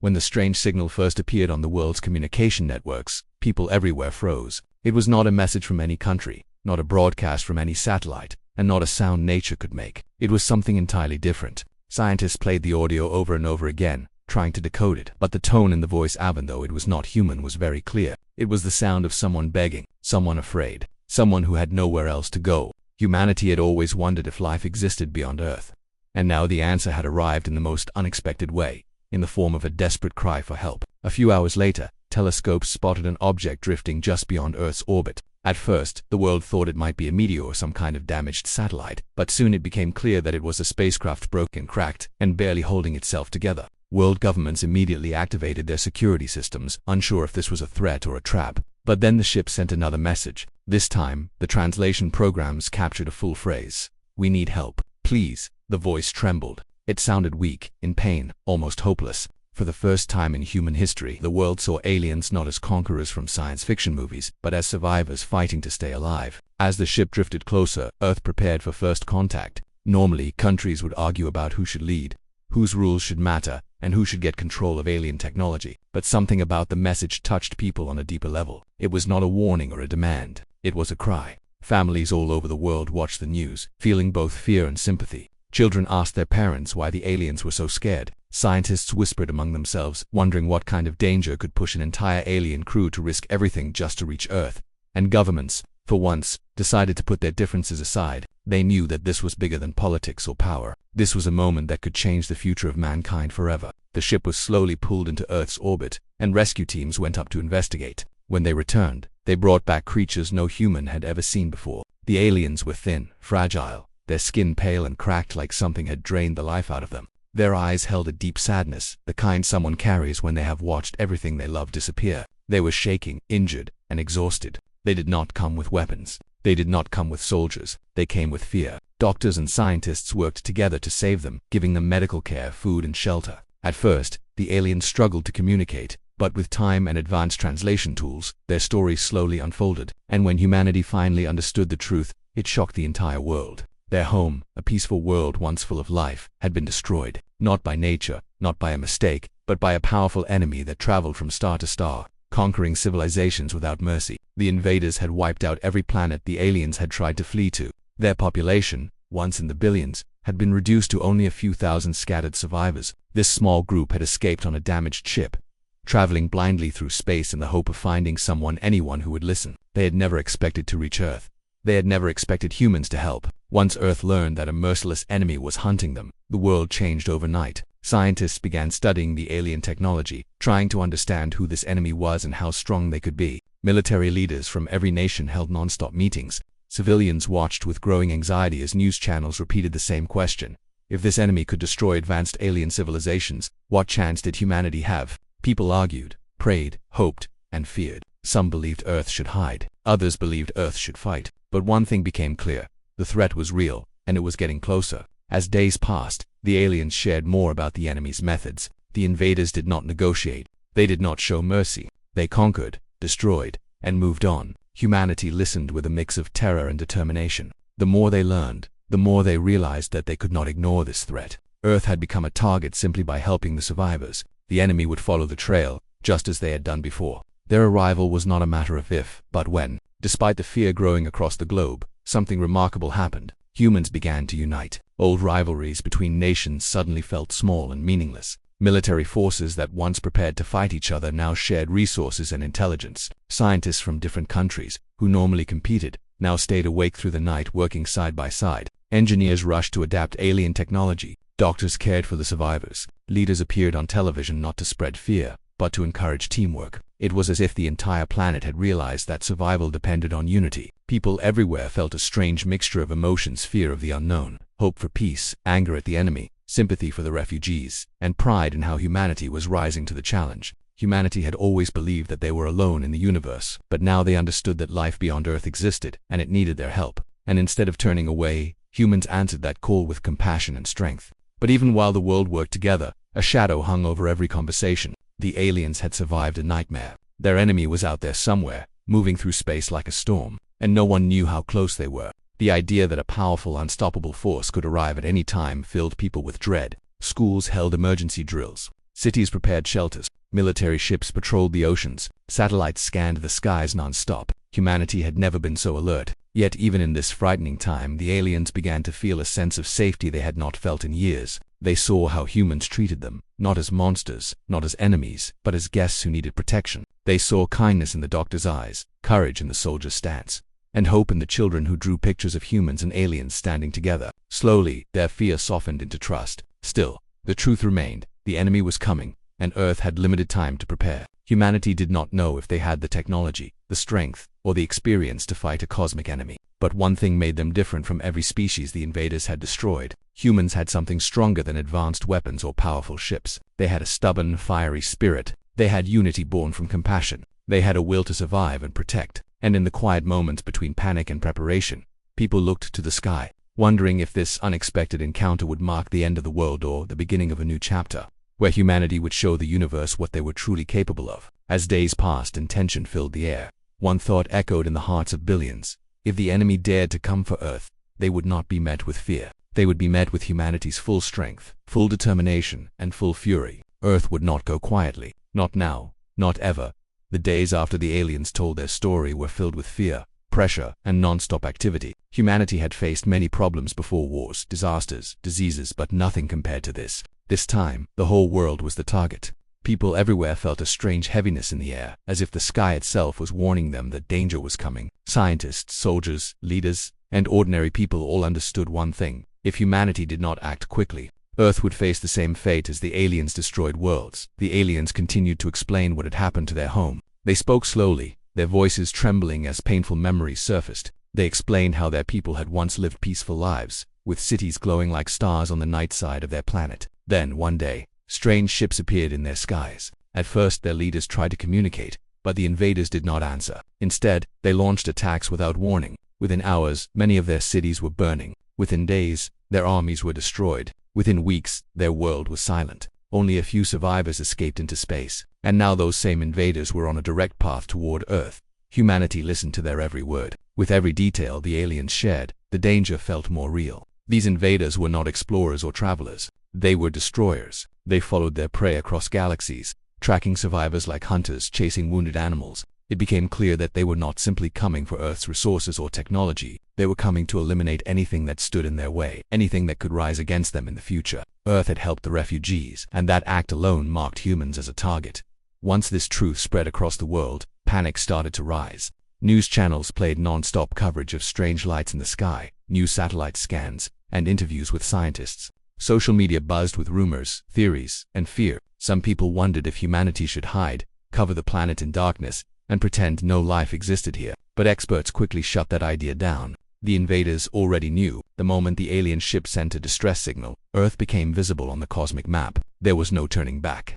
When the strange signal first appeared on the world's communication networks, people everywhere froze. It was not a message from any country, not a broadcast from any satellite, and not a sound nature could make. It was something entirely different. Scientists played the audio over and over again, trying to decode it, but the tone in the voice, even though it was not human, was very clear. It was the sound of someone begging, someone afraid, someone who had nowhere else to go. Humanity had always wondered if life existed beyond Earth. And now the answer had arrived in the most unexpected way, in the form of a desperate cry for help. A few hours later, telescopes spotted an object drifting just beyond Earth's orbit. At first, the world thought it might be a meteor or some kind of damaged satellite, but soon it became clear that it was a spacecraft broken, cracked, and barely holding itself together. World governments immediately activated their security systems, unsure if this was a threat or a trap. But then the ship sent another message. This time, the translation programs captured a full phrase. "We need help. Please." The voice trembled. It sounded weak, in pain, almost hopeless. For the first time in human history, the world saw aliens not as conquerors from science fiction movies, but as survivors fighting to stay alive. As the ship drifted closer, Earth prepared for first contact. Normally, countries would argue about who should lead, whose rules should matter, and who should get control of alien technology. But something about the message touched people on a deeper level. It was not a warning or a demand. It was a cry. Families all over the world watched the news, feeling both fear and sympathy. Children asked their parents why the aliens were so scared. Scientists whispered among themselves, wondering what kind of danger could push an entire alien crew to risk everything just to reach Earth. And governments, for once, decided to put their differences aside. They knew that this was bigger than politics or power. This was a moment that could change the future of mankind forever. The ship was slowly pulled into Earth's orbit, and rescue teams went up to investigate. When they returned, they brought back creatures no human had ever seen before. The aliens were thin, fragile, their skin pale and cracked like something had drained the life out of them. Their eyes held a deep sadness, the kind someone carries when they have watched everything they love disappear. They were shaking, injured, and exhausted. They did not come with weapons. They did not come with soldiers. They came with fear. Doctors and scientists worked together to save them, giving them medical care, food, and shelter. At first, the aliens struggled to communicate, but with time and advanced translation tools, their stories slowly unfolded. And when humanity finally understood the truth, it shocked the entire world. Their home, a peaceful world once full of life, had been destroyed, not by nature, not by a mistake, but by a powerful enemy that traveled from star to star, conquering civilizations without mercy. The invaders had wiped out every planet the aliens had tried to flee to. Their population, once in the billions, had been reduced to only a few thousand scattered survivors. This small group had escaped on a damaged ship, traveling blindly through space in the hope of finding anyone who would listen. They had never expected to reach Earth. They had never expected humans to help. Once Earth learned that a merciless enemy was hunting them, the world changed overnight. Scientists began studying the alien technology, trying to understand who this enemy was and how strong they could be. Military leaders from every nation held non-stop meetings. Civilians watched with growing anxiety as news channels repeated the same question. If this enemy could destroy advanced alien civilizations, what chance did humanity have? People argued, prayed, hoped, and feared. Some believed Earth should hide. Others believed Earth should fight. But one thing became clear. The threat was real, and it was getting closer. As days passed, the aliens shared more about the enemy's methods. The invaders did not negotiate. They did not show mercy. They conquered, destroyed, and moved on. Humanity listened with a mix of terror and determination. The more they learned, the more they realized that they could not ignore this threat. Earth had become a target simply by helping the survivors. The enemy would follow the trail, just as they had done before. Their arrival was not a matter of if, but when. Despite the fear growing across the globe, something remarkable happened. Humans began to unite. Old rivalries between nations suddenly felt small and meaningless. Military forces that once prepared to fight each other now shared resources and intelligence. Scientists from different countries, who normally competed, now stayed awake through the night working side by side. Engineers rushed to adapt alien technology. Doctors cared for the survivors. Leaders appeared on television not to spread fear, but to encourage teamwork. It was as if the entire planet had realized that survival depended on unity. People everywhere felt a strange mixture of emotions: fear of the unknown, hope for peace, anger at the enemy, sympathy for the refugees, and pride in how humanity was rising to the challenge. Humanity had always believed that they were alone in the universe, but now they understood that life beyond Earth existed, and it needed their help. And instead of turning away, humans answered that call with compassion and strength. But even while the world worked together, a shadow hung over every conversation. The aliens had survived a nightmare. Their enemy was out there somewhere, moving through space like a storm, and no one knew how close they were. The idea that a powerful, unstoppable force could arrive at any time filled people with dread. Schools held emergency drills. Cities prepared shelters. Military ships patrolled the oceans. Satellites scanned the skies non-stop. Humanity had never been so alert. Yet even in this frightening time, the aliens began to feel a sense of safety they had not felt in years. They saw how humans treated them, not as monsters, not as enemies, but as guests who needed protection. They saw kindness in the doctor's eyes, courage in the soldier's stance, and hope in the children who drew pictures of humans and aliens standing together. Slowly, their fear softened into trust. Still, the truth remained. The enemy was coming, and Earth had limited time to prepare. Humanity did not know if they had the technology, the strength, or the experience to fight a cosmic enemy. But one thing made them different from every species the invaders had destroyed. Humans had something stronger than advanced weapons or powerful ships. They had a stubborn, fiery spirit. They had unity born from compassion. They had a will to survive and protect. And in the quiet moments between panic and preparation, people looked to the sky, wondering if this unexpected encounter would mark the end of the world or the beginning of a new chapter, where humanity would show the universe what they were truly capable of. As days passed and tension filled the air, one thought echoed in the hearts of billions. If the enemy dared to come for Earth, they would not be met with fear. They would be met with humanity's full strength, full determination, and full fury. Earth would not go quietly. Not now. Not ever. The days after the aliens told their story were filled with fear, pressure, and non-stop activity. Humanity had faced many problems before: wars, disasters, diseases, but nothing compared to this. This time, the whole world was the target. People everywhere felt a strange heaviness in the air, as if the sky itself was warning them that danger was coming. Scientists, soldiers, leaders, and ordinary people all understood one thing: if humanity did not act quickly, Earth would face the same fate as the aliens' destroyed worlds. The aliens continued to explain what had happened to their home. They spoke slowly, their voices trembling as painful memories surfaced. They explained how their people had once lived peaceful lives, with cities glowing like stars on the night side of their planet. Then, one day, strange ships appeared in their skies. At first, their leaders tried to communicate, but the invaders did not answer. Instead, they launched attacks without warning. Within hours, many of their cities were burning. Within days, their armies were destroyed. Within weeks, their world was silent. Only a few survivors escaped into space. And now those same invaders were on a direct path toward Earth. Humanity listened to their every word. With every detail the aliens shared, the danger felt more real. These invaders were not explorers or travelers. They were destroyers. They followed their prey across galaxies, tracking survivors like hunters chasing wounded animals. It became clear that they were not simply coming for Earth's resources or technology. They were coming to eliminate anything that stood in their way, anything that could rise against them in the future. Earth had helped the refugees, and that act alone marked humans as a target. Once this truth spread across the world, panic started to rise. News channels played non-stop coverage of strange lights in the sky, new satellite scans, and interviews with scientists. Social media buzzed with rumors, theories, and fear. Some people wondered if humanity should hide, cover the planet in darkness, and pretend no life existed here. But experts quickly shut that idea down. The invaders already knew. The moment the alien ship sent a distress signal, Earth became visible on the cosmic map. There was no turning back.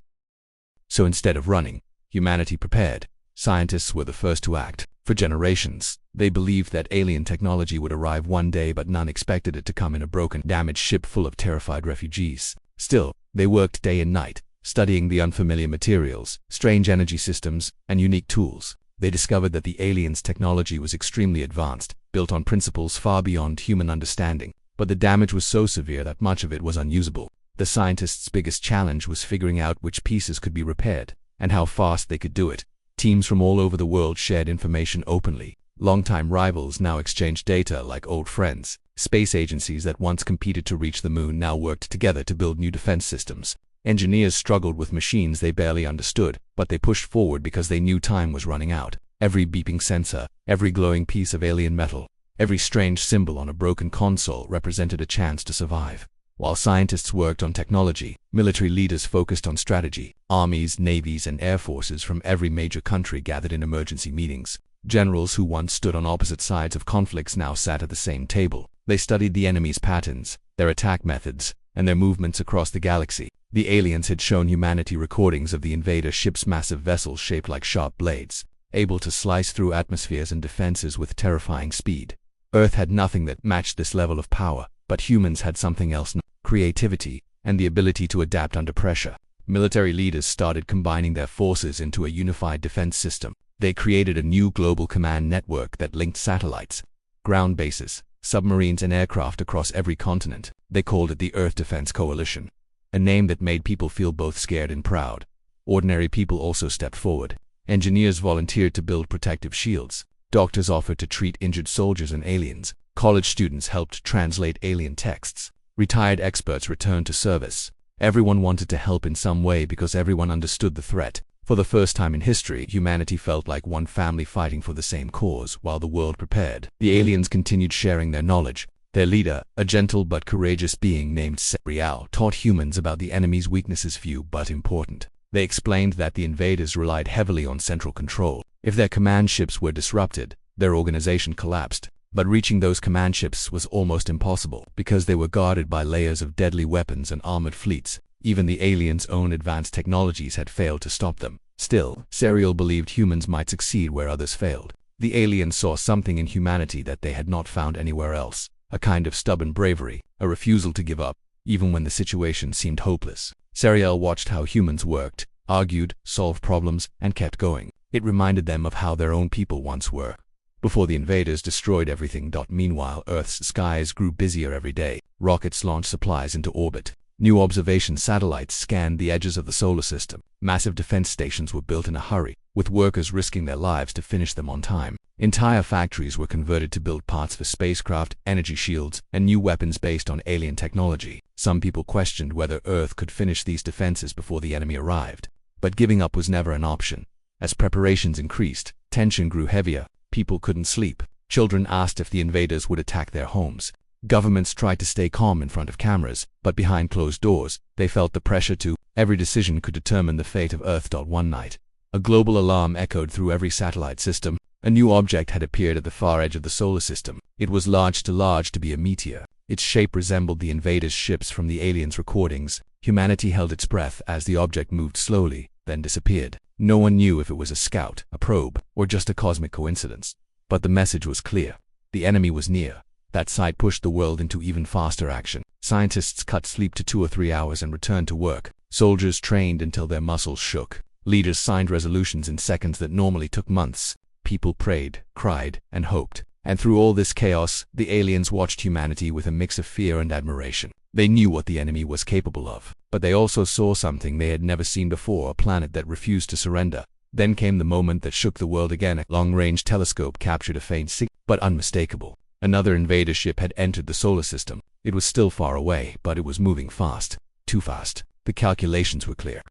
So instead of running, humanity prepared. Scientists were the first to act. For generations, they believed that alien technology would arrive one day, but none expected it to come in a broken, damaged ship full of terrified refugees. Still, they worked day and night, studying the unfamiliar materials, strange energy systems, and unique tools. They discovered that the aliens' technology was extremely advanced, built on principles far beyond human understanding. But the damage was so severe that much of it was unusable. The scientists' biggest challenge was figuring out which pieces could be repaired, and how fast they could do it. Teams from all over the world shared information openly. Longtime rivals now exchanged data like old friends. Space agencies that once competed to reach the moon now worked together to build new defense systems. Engineers struggled with machines they barely understood, but they pushed forward because they knew time was running out. Every beeping sensor, every glowing piece of alien metal, every strange symbol on a broken console represented a chance to survive. While scientists worked on technology, military leaders focused on strategy. Armies, navies, and air forces from every major country gathered in emergency meetings. Generals who once stood on opposite sides of conflicts now sat at the same table. They studied the enemy's patterns, their attack methods, and their movements across the galaxy. The aliens had shown humanity recordings of the invader ships, massive vessels shaped like sharp blades, able to slice through atmospheres and defenses with terrifying speed. Earth had nothing that matched this level of power, but humans had something else: creativity and the ability to adapt under pressure. Military leaders started combining their forces into a unified defense system. They created a new global command network that linked satellites, ground bases, submarines, and aircraft across every continent. They called it the Earth Defense Coalition. a name that made people feel both scared and proud. Ordinary people also stepped forward. Engineers volunteered to build protective shields. Doctors offered to treat injured soldiers and aliens. College students helped translate alien texts. Retired experts returned to service. Everyone wanted to help in some way because everyone understood the threat. For the first time in history, humanity felt like one family fighting for the same cause while the world prepared. The aliens continued sharing their knowledge. Their leader, a gentle but courageous being named HFY War, taught humans about the enemy's weaknesses, few but important. They explained that the invaders relied heavily on central control. If their command ships were disrupted, their organization collapsed. But reaching those command ships was almost impossible because they were guarded by layers of deadly weapons and armored fleets. Even the aliens' own advanced technologies had failed to stop them. Still, Serial believed humans might succeed where others failed. The aliens saw something in humanity that they had not found anywhere else. A kind of stubborn bravery, a refusal to give up, even when the situation seemed hopeless. Serial watched how humans worked, argued, solved problems, and kept going. It reminded them of how their own people once were, before the invaders destroyed everything. Meanwhile, Earth's skies grew busier every day. Rockets launched supplies into orbit. New observation satellites scanned the edges of the solar system. Massive defense stations were built in a hurry, with workers risking their lives to finish them on time. Entire factories were converted to build parts for spacecraft, energy shields, and new weapons based on alien technology. Some people questioned whether Earth could finish these defenses before the enemy arrived. But giving up was never an option. As preparations increased, tension grew heavier. People couldn't sleep. Children asked if the invaders would attack their homes. Governments tried to stay calm in front of cameras, but behind closed doors, they felt the pressure to. Every decision could determine the fate of Earth. One night, a global alarm echoed through every satellite system. A new object had appeared at the far edge of the solar system. It was large to be a meteor. Its shape resembled the invaders' ships from the aliens' recordings. Humanity held its breath as the object moved slowly, then disappeared. No one knew if it was a scout, a probe, or just a cosmic coincidence. But the message was clear. The enemy was near. That sight pushed the world into even faster action. Scientists cut sleep to 2 or 3 hours and returned to work. Soldiers trained until their muscles shook. Leaders signed resolutions in seconds that normally took months. People prayed, cried, and hoped. And through all this chaos, the aliens watched humanity with a mix of fear and admiration. They knew what the enemy was capable of, but they also saw something they had never seen before, a planet that refused to surrender. Then came the moment that shook the world again. A long-range telescope captured a faint signal, but unmistakable. Another invader ship had entered the solar system. It was still far away, but it was moving fast. Too fast. The calculations were clear.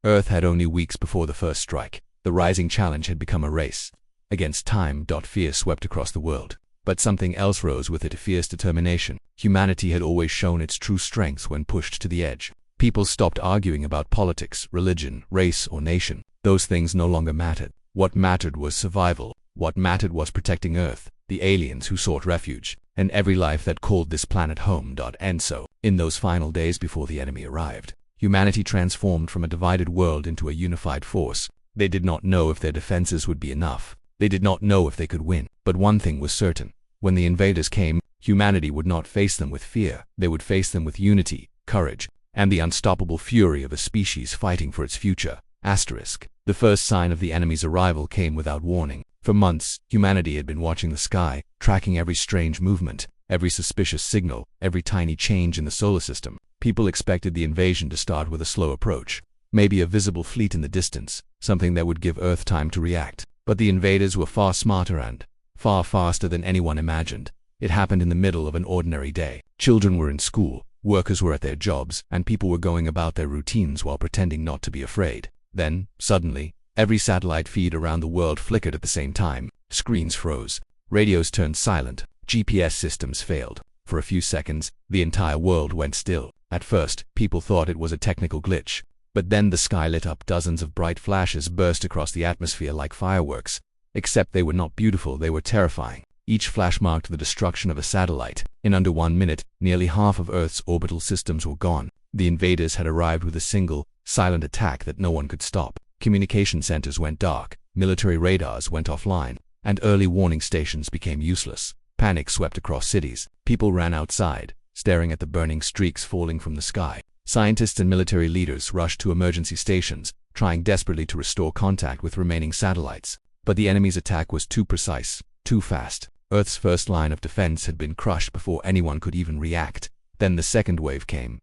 Earth had only weeks before the first strike. The rising challenge had become a race against time. Fear swept across the world. But something else rose with it, a fierce determination. Humanity had always shown its true strength when pushed to the edge. People stopped arguing about politics, religion, race, or nation. Those things no longer mattered. What mattered was survival. What mattered was protecting Earth, the aliens who sought refuge, and every life that called this planet home. And so, in those final days before the enemy arrived, humanity transformed from a divided world into a unified force. They did not know if their defenses would be enough. They did not know if they could win. But one thing was certain. When the invaders came, humanity would not face them with fear. They would face them with unity, courage, and the unstoppable fury of a species fighting for its future. The first sign of the enemy's arrival came without warning. For months, humanity had been watching the sky, tracking every strange movement, every suspicious signal, every tiny change in the solar system. People expected the invasion to start with a slow approach. Maybe a visible fleet in the distance, something that would give Earth time to react. But the invaders were far smarter and far faster than anyone imagined. It happened in the middle of an ordinary day. Children were in school, workers were at their jobs, and people were going about their routines while pretending not to be afraid. Then, suddenly, every satellite feed around the world flickered at the same time. Screens froze. Radios turned silent. GPS systems failed. For a few seconds, the entire world went still. At first, people thought it was a technical glitch. But then the sky lit up. Dozens of bright flashes burst across the atmosphere like fireworks. Except they were not beautiful, they were terrifying. Each flash marked the destruction of a satellite. In under 1 minute, nearly half of Earth's orbital systems were gone. The invaders had arrived with a single, silent attack that no one could stop. Communication centers went dark, military radars went offline, and early warning stations became useless. Panic swept across cities. People ran outside, staring at the burning streaks falling from the sky. Scientists and military leaders rushed to emergency stations, trying desperately to restore contact with remaining satellites. But the enemy's attack was too precise, too fast. Earth's first line of defense had been crushed before anyone could even react. Then the second wave came.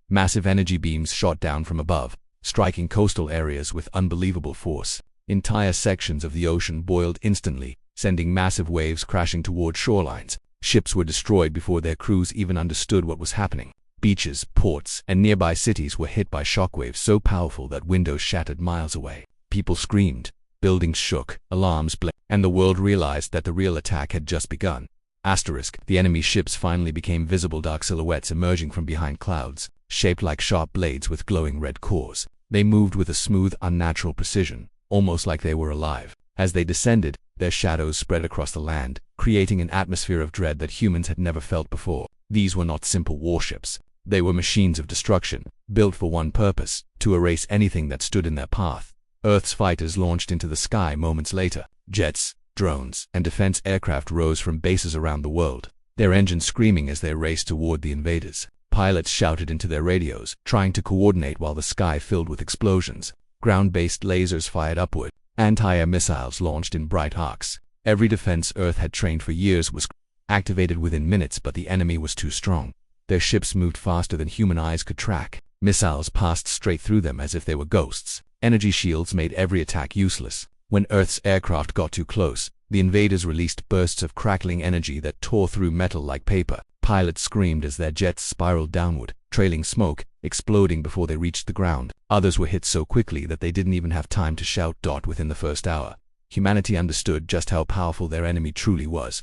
Massive energy beams shot down from above, striking coastal areas with unbelievable force. Entire sections of the ocean boiled instantly, sending massive waves crashing toward shorelines. Ships were destroyed before their crews even understood what was happening. Beaches, ports, and nearby cities were hit by shockwaves so powerful that windows shattered miles away. People screamed, buildings shook, alarms blared, and the world realized that the real attack had just begun. The enemy ships finally became visible dark silhouettes emerging from behind clouds, shaped like sharp blades with glowing red cores. They moved with a smooth, unnatural precision, almost like they were alive. As they descended, their shadows spread across the land, creating an atmosphere of dread that humans had never felt before. These were not simple warships. They were machines of destruction, built for one purpose: to erase anything that stood in their path. Earth's fighters launched into the sky moments later. Jets, drones, and defense aircraft rose from bases around the world, their engines screaming as they raced toward the invaders. Pilots shouted into their radios, trying to coordinate while the sky filled with explosions. Ground-based lasers fired upward. Anti-air missiles launched in bright arcs. Every defense Earth had trained for years was activated within minutes, but the enemy was too strong. Their ships moved faster than human eyes could track. Missiles passed straight through them as if they were ghosts. Energy shields made every attack useless. When Earth's aircraft got too close, the invaders released bursts of crackling energy that tore through metal like paper. Pilots screamed as their jets spiraled downward, trailing smoke, exploding before they reached the ground. Others were hit so quickly that they didn't even have time to shout. Within the first hour, humanity understood just how powerful their enemy truly was.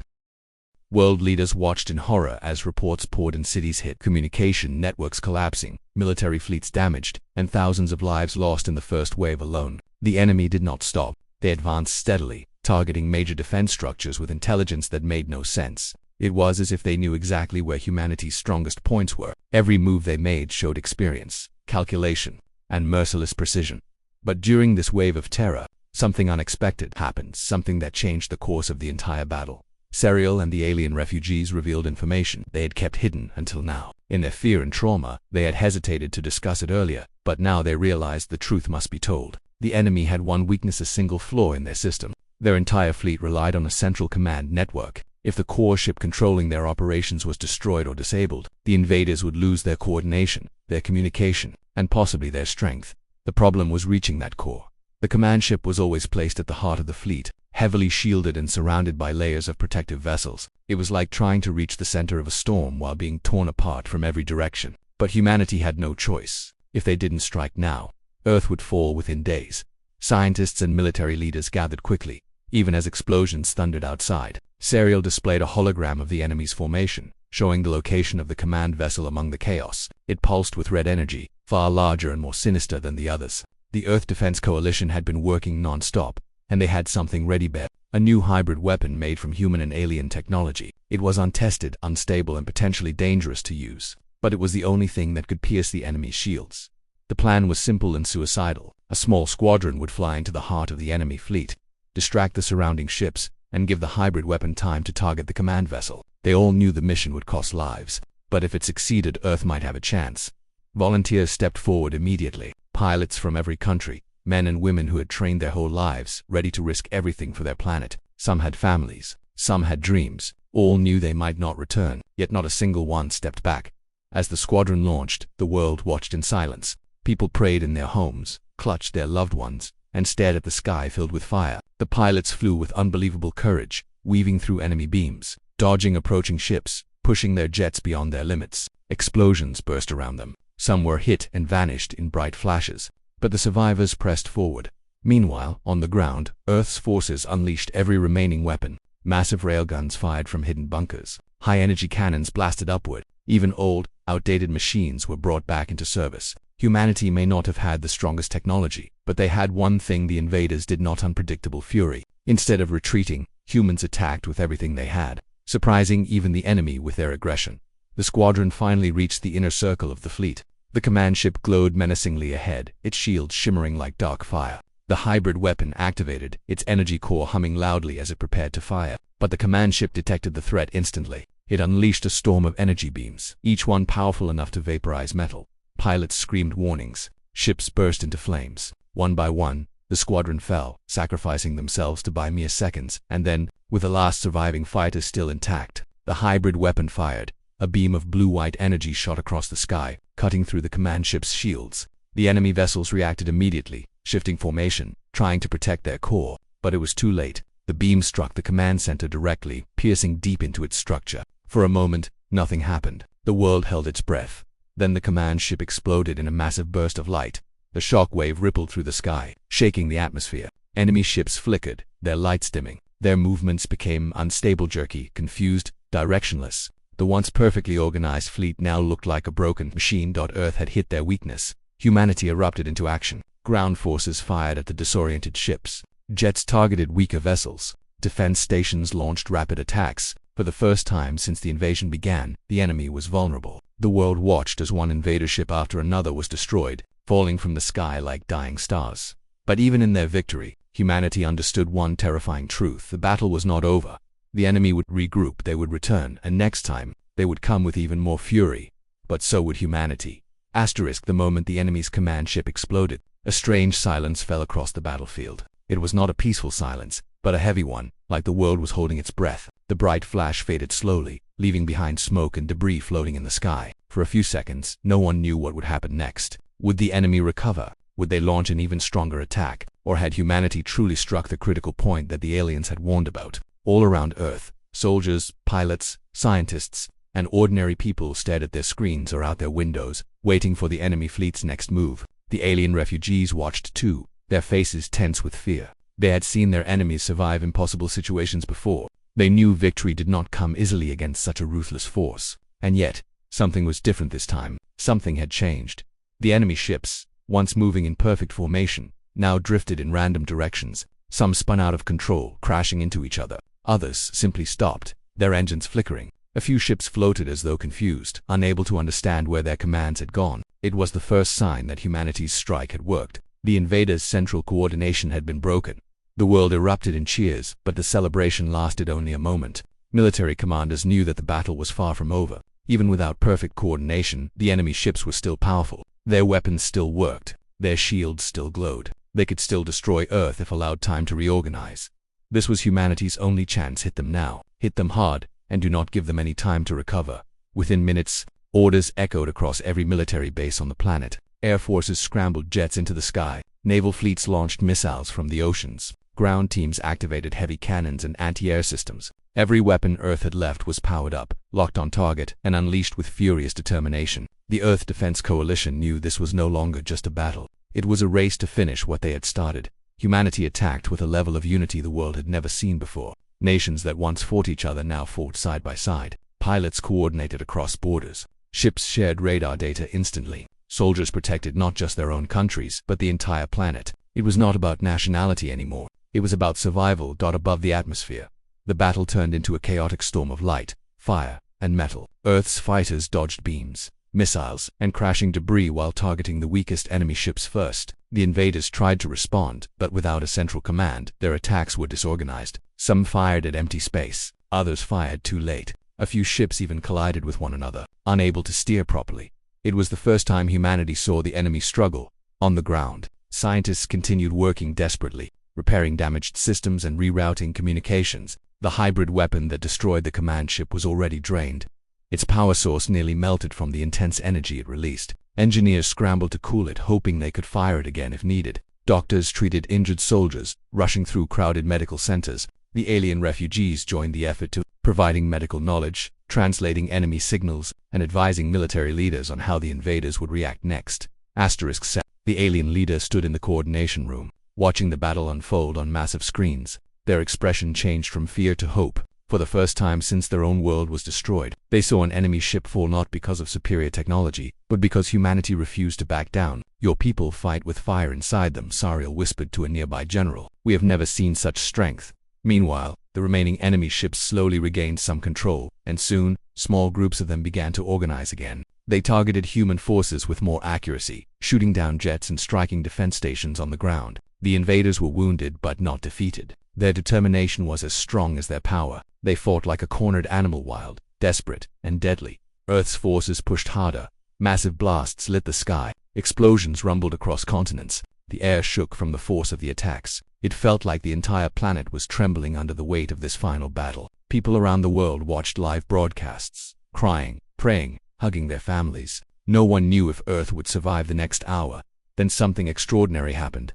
World leaders watched in horror as reports poured in. Cities hit, communication networks collapsing, military fleets damaged, and thousands of lives lost in the first wave alone. The enemy did not stop. They advanced steadily, targeting major defense structures with intelligence that made no sense. It was as if they knew exactly where humanity's strongest points were. Every move they made showed experience, calculation, and merciless precision. But during this wave of terror, something unexpected happened, something that changed the course of the entire battle. Serial and the alien refugees revealed information they had kept hidden until now. In their fear and trauma, they had hesitated to discuss it earlier, but now they realized the truth must be told. The enemy had one weakness, a single flaw in their system. Their entire fleet relied on a central command network. If the core ship controlling their operations was destroyed or disabled, the invaders would lose their coordination, their communication, and possibly their strength. The problem was reaching that core. The command ship was always placed at the heart of the fleet, heavily shielded and surrounded by layers of protective vessels. It was like trying to reach the center of a storm while being torn apart from every direction. But humanity had no choice. If they didn't strike now, Earth would fall within days. Scientists and military leaders gathered quickly, even as explosions thundered outside. Serial displayed a hologram of the enemy's formation, showing the location of the command vessel among the chaos. It pulsed with red energy, far larger and more sinister than the others. The Earth Defense Coalition had been working non-stop, and they had something ready: a new hybrid weapon made from human and alien technology. It was untested, unstable, and potentially dangerous to use, but it was the only thing that could pierce the enemy's shields. The plan was simple and suicidal. A small squadron would fly into the heart of the enemy fleet, distract the surrounding ships, and give the hybrid weapon time to target the command vessel. They all knew the mission would cost lives, but if it succeeded, Earth might have a chance. Volunteers stepped forward immediately. Pilots from every country, men and women who had trained their whole lives, ready to risk everything for their planet. Some had families, some had dreams. All knew they might not return, yet not a single one stepped back. As the squadron launched, the world watched in silence. People prayed in their homes, clutched their loved ones, and stared at the sky filled with fire. The pilots flew with unbelievable courage, weaving through enemy beams, dodging approaching ships, pushing their jets beyond their limits. Explosions burst around them. Some were hit and vanished in bright flashes, but the survivors pressed forward. Meanwhile, on the ground, Earth's forces unleashed every remaining weapon. Massive railguns fired from hidden bunkers. High-energy cannons blasted upward. Even old, outdated machines were brought back into service. Humanity may not have had the strongest technology, but they had one thing the invaders did not: unpredictable fury. Instead of retreating, humans attacked with everything they had, surprising even the enemy with their aggression. The squadron finally reached the inner circle of the fleet. The command ship glowed menacingly ahead, its shields shimmering like dark fire. The hybrid weapon activated, its energy core humming loudly as it prepared to fire. But the command ship detected the threat instantly. It unleashed a storm of energy beams, each one powerful enough to vaporize metal. Pilots screamed warnings. Ships burst into flames. One by one, the squadron fell, sacrificing themselves to buy mere seconds, and then, with the last surviving fighter still intact, the hybrid weapon fired. a beam of blue-white energy shot across the sky, cutting through the command ship's shields. The enemy vessels reacted immediately, shifting formation, trying to protect their core, but it was too late. The beam struck the command center directly, piercing deep into its structure. For a moment, nothing happened. The world held its breath. Then the command ship exploded in a massive burst of light. The shock wave rippled through the sky, shaking the atmosphere. Enemy ships flickered, their lights dimming. Their movements became unstable, jerky, confused, directionless. The once perfectly organized fleet now looked like a broken machine. Earth had hit their weakness. Humanity erupted into action. Ground forces fired at the disoriented ships. Jets targeted weaker vessels. Defense stations launched rapid attacks. For the first time since the invasion began, the enemy was vulnerable. The world watched as one invader ship after another was destroyed, falling from the sky like dying stars. But even in their victory, humanity understood one terrifying truth: the battle was not over. The enemy would regroup, they would return, and next time, they would come with even more fury. But so would humanity. The moment the enemy's command ship exploded, a strange silence fell across the battlefield. It was not a peaceful silence, but a heavy one, like the world was holding its breath. The bright flash faded slowly, leaving behind smoke and debris floating in the sky. For a few seconds, no one knew what would happen next. Would the enemy recover? Would they launch an even stronger attack? Or had humanity truly struck the critical point that the aliens had warned about? All around Earth, soldiers, pilots, scientists, and ordinary people stared at their screens or out their windows, waiting for the enemy fleet's next move. The alien refugees watched too, their faces tense with fear. They had seen their enemies survive impossible situations before. They knew victory did not come easily against such a ruthless force. And yet, something was different this time. Something had changed. The enemy ships, once moving in perfect formation, now drifted in random directions. Some spun out of control, crashing into each other. Others simply stopped, their engines flickering. A few ships floated as though confused, unable to understand where their commands had gone. It was the first sign that humanity's strike had worked. The invaders' central coordination had been broken. The world erupted in cheers, but the celebration lasted only a moment. Military commanders knew that the battle was far from over. Even without perfect coordination, the enemy ships were still powerful. Their weapons still worked. Their shields still glowed. They could still destroy Earth if allowed time to reorganize. This was humanity's only chance. Hit them now. Hit them hard, and do not give them any time to recover. Within minutes, orders echoed across every military base on the planet. Air forces scrambled jets into the sky. Naval fleets launched missiles from the oceans. Ground teams activated heavy cannons and anti-air systems. Every weapon Earth had left was powered up, locked on target, and unleashed with furious determination. The Earth Defense Coalition knew this was no longer just a battle. It was a race to finish what they had started. Humanity attacked with a level of unity the world had never seen before. Nations that once fought each other now fought side by side. Pilots coordinated across borders. Ships shared radar data instantly. Soldiers protected not just their own countries, but the entire planet. It was not about nationality anymore. It was about survival. Above the atmosphere, the battle turned into a chaotic storm of light, fire, and metal. Earth's fighters dodged beams, missiles, and crashing debris while targeting the weakest enemy ships first. The invaders tried to respond, but without a central command, their attacks were disorganized. Some fired at empty space, others fired too late. A few ships even collided with one another, unable to steer properly. It was the first time humanity saw the enemy struggle. On the ground, scientists continued working desperately, repairing damaged systems and rerouting communications. The hybrid weapon that destroyed the command ship was already drained. Its power source nearly melted from the intense energy it released. Engineers scrambled to cool it, hoping they could fire it again if needed. Doctors treated injured soldiers, rushing through crowded medical centers. The alien refugees joined the effort too, providing medical knowledge, translating enemy signals, and advising military leaders on how the invaders would react next. *7. The alien leader stood in the coordination room, watching the battle unfold on massive screens. Their expression changed from fear to hope. For the first time since their own world was destroyed, they saw an enemy ship fall not because of superior technology, but because humanity refused to back down. "Your people fight with fire inside them," Sariel whispered to a nearby general. "We have never seen such strength." Meanwhile, the remaining enemy ships slowly regained some control, and soon, small groups of them began to organize again. They targeted human forces with more accuracy, shooting down jets and striking defense stations on the ground. The invaders were wounded but not defeated. Their determination was as strong as their power. They fought like a cornered animal, wild, desperate, and deadly. Earth's forces pushed harder. Massive blasts lit the sky. Explosions rumbled across continents. The air shook from the force of the attacks. It felt like the entire planet was trembling under the weight of this final battle. People around the world watched live broadcasts. crying, praying, hugging their families. No one knew if Earth would survive the next hour. Then something extraordinary happened.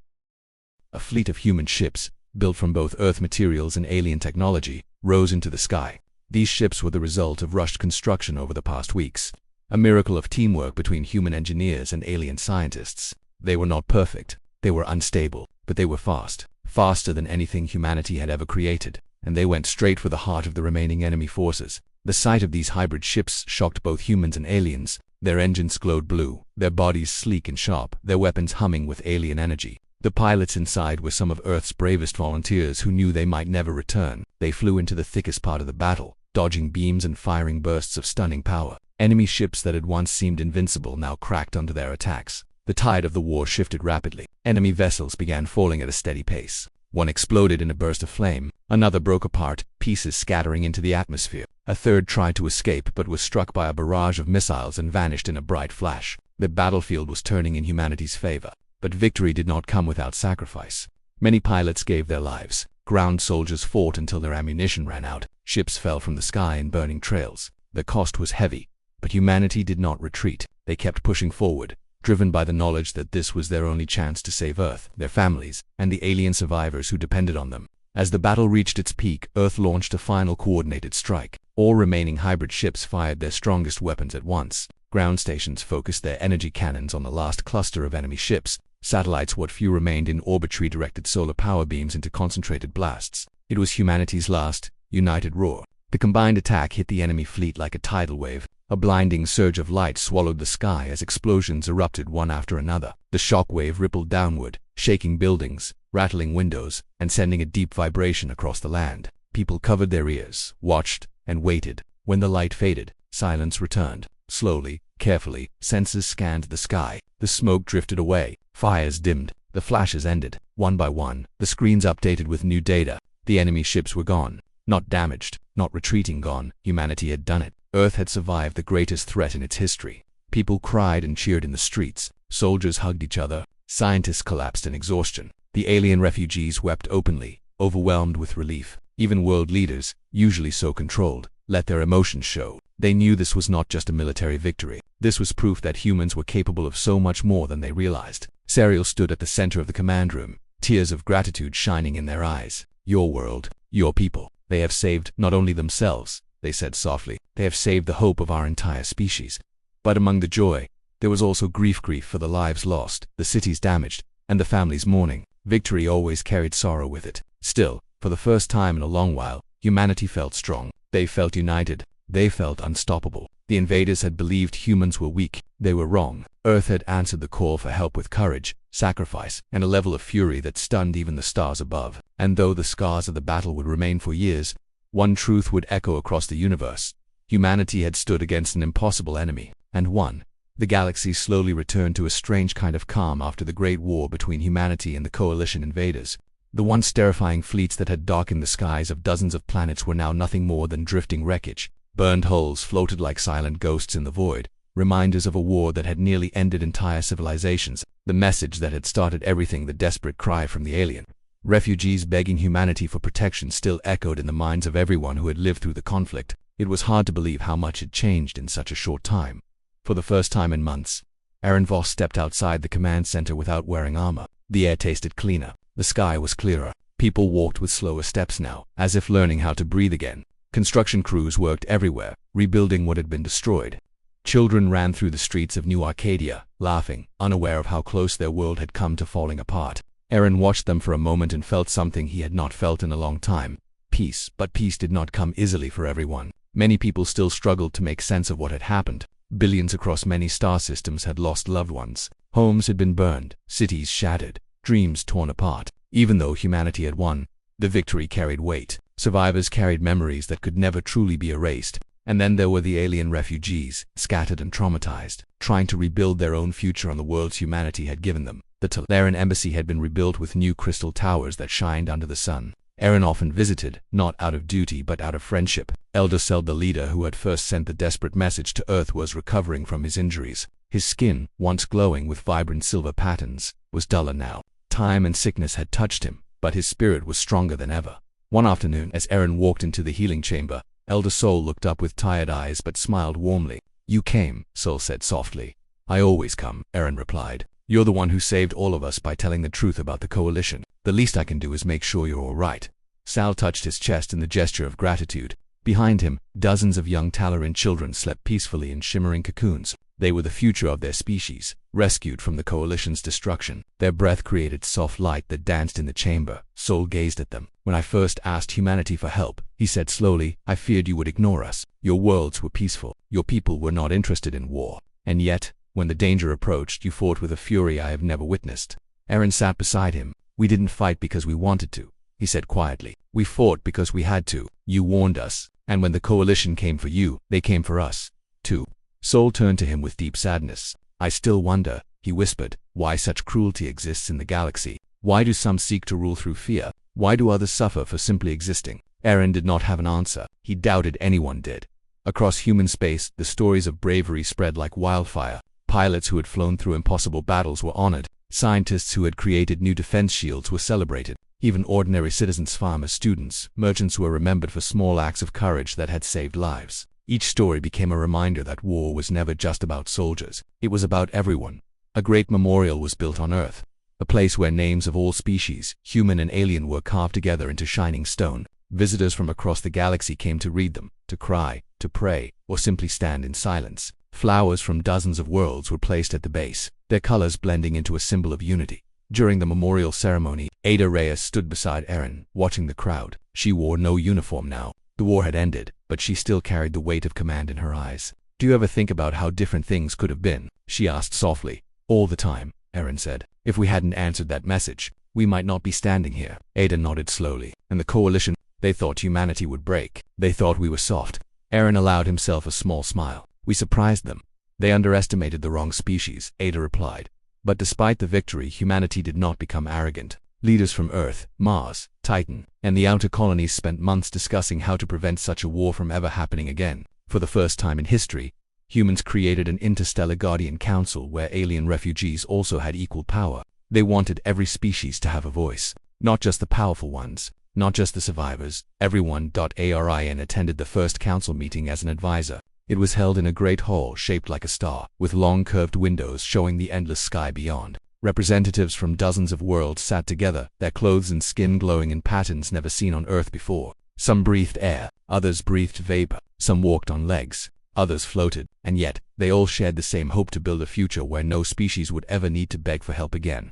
A fleet of human ships, built from both Earth materials and alien technology, rose into the sky. These ships were the result of rushed construction over the past weeks, a miracle of teamwork between human engineers and alien scientists. They were not perfect, they were unstable, but they were fast, faster than anything humanity had ever created, and they went straight for the heart of the remaining enemy forces. The sight of these hybrid ships shocked both humans and aliens. Their engines glowed blue, their bodies sleek and sharp, their weapons humming with alien energy. The pilots inside were some of Earth's bravest volunteers who knew they might never return. They flew into the thickest part of the battle, dodging beams and firing bursts of stunning power. Enemy ships that had once seemed invincible now cracked under their attacks. The tide of the war shifted rapidly. Enemy vessels began falling at a steady pace. One exploded in a burst of flame, another broke apart, pieces scattering into the atmosphere. A third tried to escape but was struck by a barrage of missiles and vanished in a bright flash. The battlefield was turning in humanity's favor. But victory did not come without sacrifice. Many pilots gave their lives. Ground soldiers fought until their ammunition ran out. Ships fell from the sky in burning trails. The cost was heavy, but humanity did not retreat. They kept pushing forward, driven by the knowledge that this was their only chance to save Earth, their families, and the alien survivors who depended on them. As the battle reached its peak, Earth launched a final coordinated strike. All remaining hybrid ships fired their strongest weapons at once. Ground stations focused their energy cannons on the last cluster of enemy ships. Satellites, what few remained in orbit, redirected solar power beams into concentrated blasts. It was humanity's last, united roar. The combined attack hit the enemy fleet like a tidal wave. A blinding surge of light swallowed the sky as explosions erupted one after another. The shock wave rippled downward, shaking buildings, rattling windows, and sending a deep vibration across the land. People covered their ears, watched, and waited. When the light faded, silence returned. Slowly, carefully, sensors scanned the sky. The smoke drifted away. Fires dimmed. The flashes ended. One by one, the screens updated with new data. The enemy ships were gone. Not damaged, not retreating, gone. Humanity had done it. Earth had survived the greatest threat in its history. People cried and cheered in the streets. Soldiers hugged each other. Scientists collapsed in exhaustion. The alien refugees wept openly, overwhelmed with relief. Even world leaders, usually so controlled, let their emotions show. They knew this was not just a military victory. This was proof that humans were capable of so much more than they realized. Serial stood at the center of the command room, tears of gratitude shining in their eyes. Your world, your people. They have saved not only themselves, they said softly, they have saved the hope of our entire species. But among the joy, there was also grief for the lives lost, the cities damaged, and the families mourning. Victory always carried sorrow with it. Still, for the first time in a long while, humanity felt strong. They felt united. They felt unstoppable. The invaders had believed humans were weak. They were wrong. Earth had answered the call for help with courage, sacrifice, and a level of fury that stunned even the stars above. And though the scars of the battle would remain for years, one truth would echo across the universe. Humanity had stood against an impossible enemy, and won. The galaxy slowly returned to a strange kind of calm after the Great War between humanity and the coalition invaders. The once terrifying fleets that had darkened the skies of dozens of planets were now nothing more than drifting wreckage. Burned hulls floated like silent ghosts in the void, reminders of a war that had nearly ended entire civilizations, the message that had started everything. The desperate cry from the alien refugees begging humanity for protection still echoed in the minds of everyone who had lived through the conflict. It was hard to believe how much had changed in such a short time. For the first time in months, Aaron Voss stepped outside the command center without wearing armor. The air tasted cleaner. The sky was clearer. People walked with slower steps now, as if learning how to breathe again. Construction crews worked everywhere, rebuilding what had been destroyed. Children ran through the streets of New Arcadia, laughing, unaware of how close their world had come to falling apart. Aaron watched them for a moment and felt something he had not felt in a long time. Peace. But peace did not come easily for everyone. Many people still struggled to make sense of what had happened. Billions across many star systems had lost loved ones. Homes had been burned, cities shattered, dreams torn apart. Even though humanity had won, the victory carried weight. Survivors carried memories that could never truly be erased. And then there were the alien refugees, scattered and traumatized, trying to rebuild their own future on the worlds humanity had given them. The Talaran embassy had been rebuilt with new crystal towers that shined under the sun. Aaron often visited, not out of duty but out of friendship. Elder Cell, the leader who had first sent the desperate message to Earth, was recovering from his injuries. His skin, once glowing with vibrant silver patterns, was duller now. Time and sickness had touched him, but his spirit was stronger than ever. One afternoon, as Aaron walked into the healing chamber, Elder Sol looked up with tired eyes but smiled warmly. You came, Sol said softly. I always come, Aaron replied. You're the one who saved all of us by telling the truth about the coalition. The least I can do is make sure you're all right. Sal touched his chest in the gesture of gratitude. Behind him, dozens of young Talaran children slept peacefully in shimmering cocoons. They were the future of their species, rescued from the coalition's destruction. Their breath created soft light that danced in the chamber. Sol gazed at them. When I first asked humanity for help, he said slowly, I feared you would ignore us. Your worlds were peaceful. Your people were not interested in war. And yet, when the danger approached, you fought with a fury I have never witnessed. Aaron sat beside him. We didn't fight because we wanted to, he said quietly. We fought because we had to. You warned us. And when the coalition came for you, they came for us, too. Sol turned to him with deep sadness. I still wonder, he whispered, why such cruelty exists in the galaxy. Why do some seek to rule through fear? Why do others suffer for simply existing? Aaron did not have an answer. He doubted anyone did. Across human space, the stories of bravery spread like wildfire. Pilots who had flown through impossible battles were honored. Scientists who had created new defense shields were celebrated. Even ordinary citizens, farmers, students, merchants were remembered for small acts of courage that had saved lives. Each story became a reminder that war was never just about soldiers. It was about everyone. A great memorial was built on Earth, a place where names of all species, human and alien, were carved together into shining stone. Visitors from across the galaxy came to read them, to cry, to pray, or simply stand in silence. Flowers from dozens of worlds were placed at the base, their colors blending into a symbol of unity. During the memorial ceremony, Ada Reyes stood beside Aaron, watching the crowd. She wore no uniform now. The war had ended, but she still carried the weight of command in her eyes. Do you ever think about how different things could have been? She asked softly. All the time, Aaron said. If we hadn't answered that message, we might not be standing here. Ada nodded slowly. And the coalition, they thought humanity would break. They thought we were soft. Aaron allowed himself a small smile. We surprised them. They underestimated the wrong species, Ada replied. But despite the victory, humanity did not become arrogant. Leaders from Earth, Mars, Titan, and the outer colonies spent months discussing how to prevent such a war from ever happening again. For the first time in history, humans created an interstellar guardian council where alien refugees also had equal power. They wanted every species to have a voice, not just the powerful ones, not just the survivors. Everyone. Arin attended the first council meeting as an advisor. It was held in a great hall shaped like a star, with long curved windows showing the endless sky beyond. Representatives from dozens of worlds sat together, their clothes and skin glowing in patterns never seen on Earth before. Some breathed air, others breathed vapor, some walked on legs, others floated, and yet, they all shared the same hope to build a future where no species would ever need to beg for help again.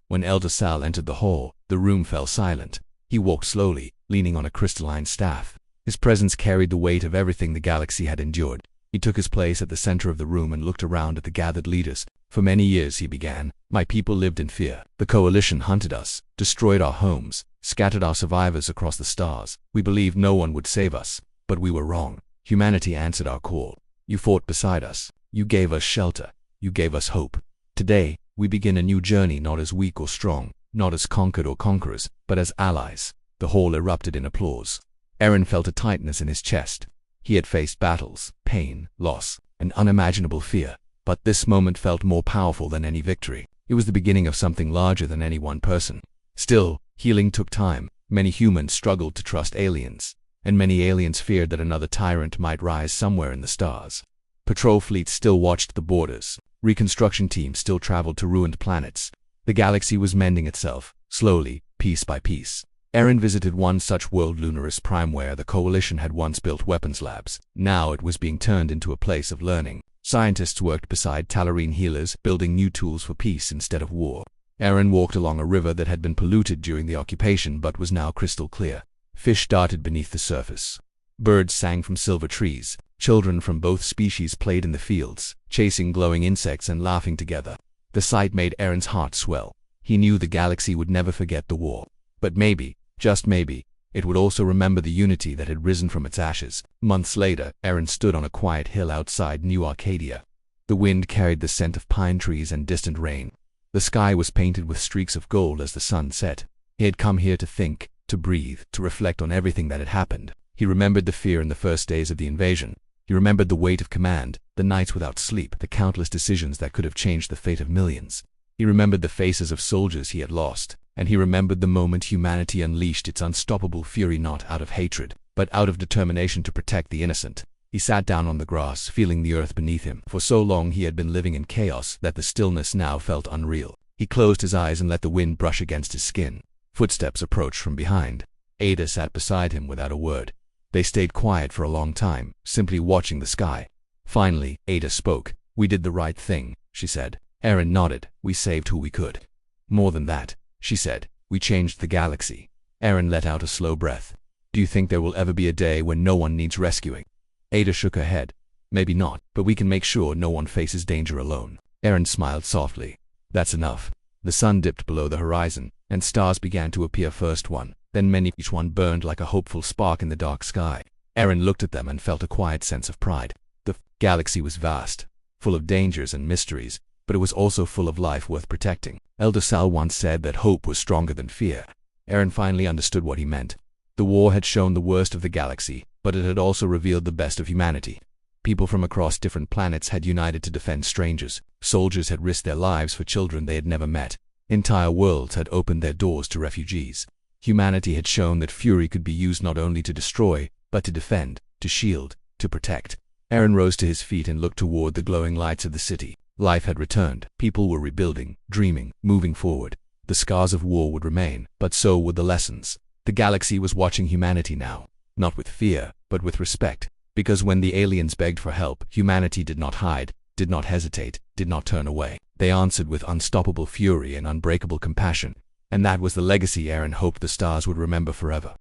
When Elder Sal entered the hall, the room fell silent. He walked slowly, leaning on a crystalline staff. His presence carried the weight of everything the galaxy had endured. He took his place at the center of the room and looked around at the gathered leaders. For many years, he began, my people lived in fear. The coalition hunted us, destroyed our homes, scattered our survivors across the stars. We believed no one would save us, but we were wrong. Humanity answered our call. You fought beside us. You gave us shelter. You gave us hope. Today, we begin a new journey, not as weak or strong, not as conquered or conquerors, but as allies. The hall erupted in applause. Aaron felt a tightness in his chest. He had faced battles, pain, loss, and unimaginable fear. But this moment felt more powerful than any victory. It was the beginning of something larger than any one person. Still, healing took time. Many humans struggled to trust aliens, and many aliens feared that another tyrant might rise somewhere in the stars. Patrol fleets still watched the borders. Reconstruction teams still traveled to ruined planets. The galaxy was mending itself, slowly, piece by piece. Aaron visited one such world, Lunaris Prime, where the coalition had once built weapons labs. Now it was being turned into a place of learning. Scientists worked beside Talarine healers, building new tools for peace instead of war. Aaron walked along a river that had been polluted during the occupation but was now crystal clear. Fish darted beneath the surface. Birds sang from silver trees. Children from both species played in the fields, chasing glowing insects and laughing together. The sight made Aaron's heart swell. He knew the galaxy would never forget the war. But maybe, just maybe, it would also remember the unity that had risen from its ashes. Months later, Aaron stood on a quiet hill outside New Arcadia. The wind carried the scent of pine trees and distant rain. The sky was painted with streaks of gold as the sun set. He had come here to think, to breathe, to reflect on everything that had happened. He remembered the fear in the first days of the invasion. He remembered the weight of command, the nights without sleep, the countless decisions that could have changed the fate of millions. He remembered the faces of soldiers he had lost, and he remembered the moment humanity unleashed its unstoppable fury, not out of hatred, but out of determination to protect the innocent. He sat down on the grass, feeling the earth beneath him. For so long he had been living in chaos that the stillness now felt unreal. He closed his eyes and let the wind brush against his skin. Footsteps approached from behind. Ada sat beside him without a word. They stayed quiet for a long time, simply watching the sky. Finally, Ada spoke. "We did the right thing," she said. Aaron nodded. "We saved who we could." "More than that," she said. "We changed the galaxy." Aaron let out a slow breath. "Do you think there will ever be a day when no one needs rescuing?" Ada shook her head. "Maybe not, but we can make sure no one faces danger alone." Aaron smiled softly. "That's enough." The sun dipped below the horizon, and stars began to appear, first one, then many. Each one burned like a hopeful spark in the dark sky. Aaron looked at them and felt a quiet sense of pride. The galaxy was vast, full of dangers and mysteries, but it was also full of life worth protecting. Elder Sal once said that hope was stronger than fear. Aaron finally understood what he meant. The war had shown the worst of the galaxy, but it had also revealed the best of humanity. People from across different planets had united to defend strangers. Soldiers had risked their lives for children they had never met. Entire worlds had opened their doors to refugees. Humanity had shown that fury could be used not only to destroy, but to defend, to shield, to protect. Aaron rose to his feet and looked toward the glowing lights of the city. Life had returned. People were rebuilding, dreaming, moving forward. The scars of war would remain, but so would the lessons. The galaxy was watching humanity now, not with fear, but with respect. Because when the aliens begged for help, humanity did not hide, did not hesitate, did not turn away. They answered with unstoppable fury and unbreakable compassion. And that was the legacy Aaron hoped the stars would remember forever.